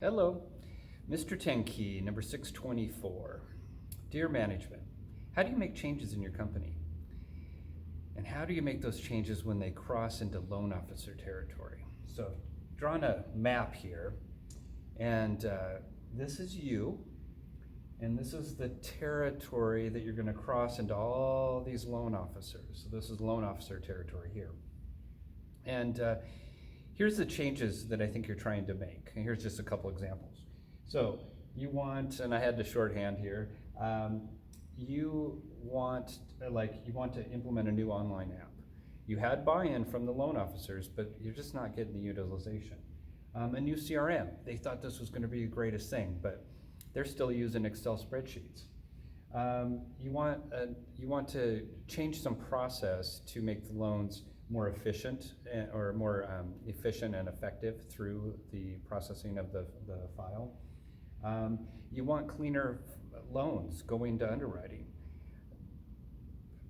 Hello, Mr. Tenkey, number 624. Dear management, how do you make changes in your company? And how do you make those changes when they cross into loan officer territory? So, drawn a map here, and this is you, and this is the territory that you're going to cross into all these loan officers. So this is loan officer territory here. And here's the changes that I think you're trying to make. And here's just a couple examples. So you want, and I had to shorthand here, you want to implement a new online app. You had buy-in from the loan officers, but you're just not getting the utilization. A new CRM. They thought this was going to be the greatest thing, but they're still using Excel spreadsheets. You want to change some process to make the loans more efficient and effective through the processing of the file. You want cleaner loans going to underwriting.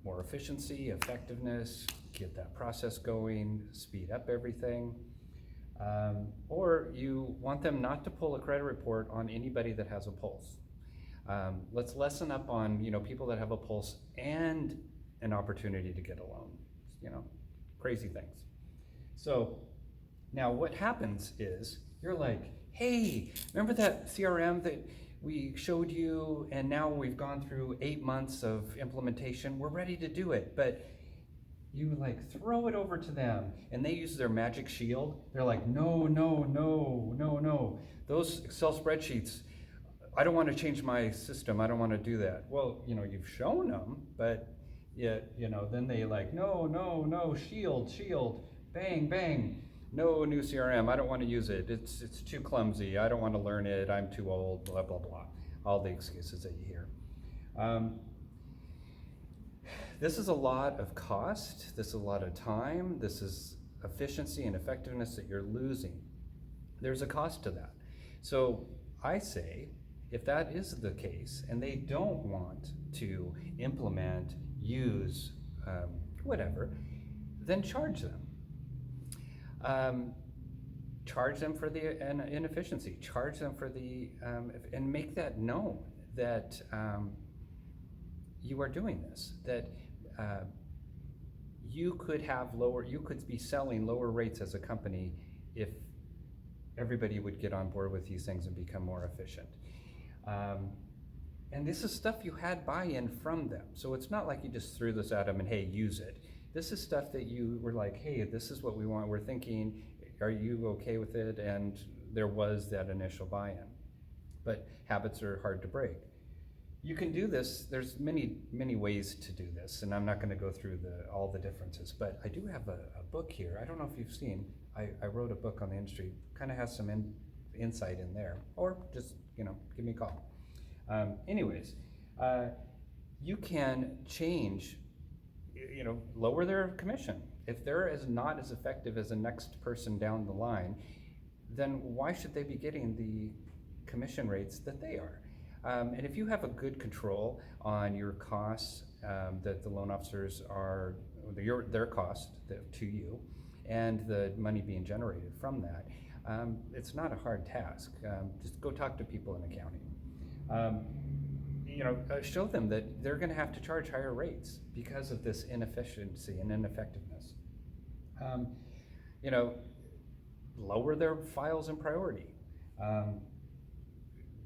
More efficiency, effectiveness, get that process going, speed up everything. Or you want them not to pull a credit report on anybody that has a pulse. Let's lessen up on people that have a pulse and an opportunity to get a loan. Crazy things. So now what happens is you're like, hey, remember that CRM that we showed you, and now we've gone through 8 months of implementation, we're ready to do it, but you throw it over to them and they use their magic shield. They're like, no. Those Excel spreadsheets, I don't want to change my system. I don't want to do that. Well, you've shown them, but yet, then they no, shield, bang, no new CRM. I don't want to use it. It's too clumsy. I don't want to learn it. I'm too old, blah, blah, blah. All the excuses that you hear. This is a lot of cost. This is a lot of time. This is efficiency and effectiveness that you're losing. There's a cost to that. So I say, if that is the case, and they don't want to implement, use, whatever, then charge them. Charge them for the inefficiency. Charge them for the, and make that known that you are doing this. That you could be selling lower rates as a company if everybody would get on board with these things and become more efficient. And this is stuff you had buy-in from them. So it's not like you just threw this at them and, hey, use it. This is stuff that you were like, hey, this is what we want. We're thinking, are you okay with it? And there was that initial buy-in. But habits are hard to break. You can do this. There's many ways to do this, and I'm not going to go through all the differences. But I do have a book here. I don't know if you've seen. I wrote a book on the industry. Kind of has some insight in there, or just give me a call. Anyways, you can change, lower their commission. If they're not as effective as the next person down the line, then why should they be getting the commission rates that they are? And if you have a good control on your costs, that the loan officers are, their cost to you, and the money being generated from that, it's not a hard task. Just go talk to people in accounting. Show them that they're going to have to charge higher rates because of this inefficiency and ineffectiveness. Lower their files in priority.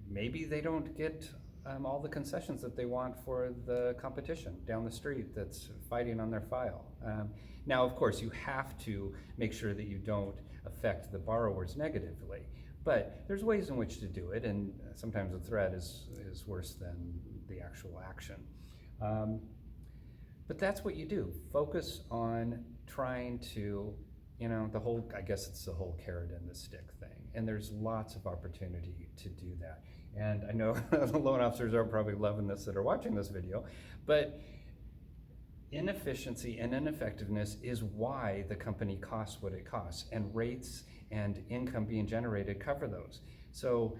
Maybe they don't get all the concessions that they want for the competition down the street that's fighting on their file. Now, of course, you have to make sure that you don't affect the borrowers negatively, but there's ways in which to do it, and sometimes the threat is worse than the actual action. But that's what you do. Focus on trying to, I guess it's the whole carrot and the stick thing, and there's lots of opportunity to do that. And I know the loan officers are probably loving this that are watching this video, but inefficiency and ineffectiveness is why the company costs what it costs, and rates and income being generated cover those. So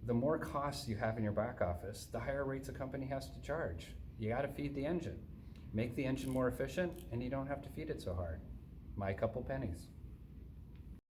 the more costs you have in your back office, the higher rates a company has to charge. You got to feed the engine. Make the engine more efficient, and you don't have to feed it so hard. My couple pennies.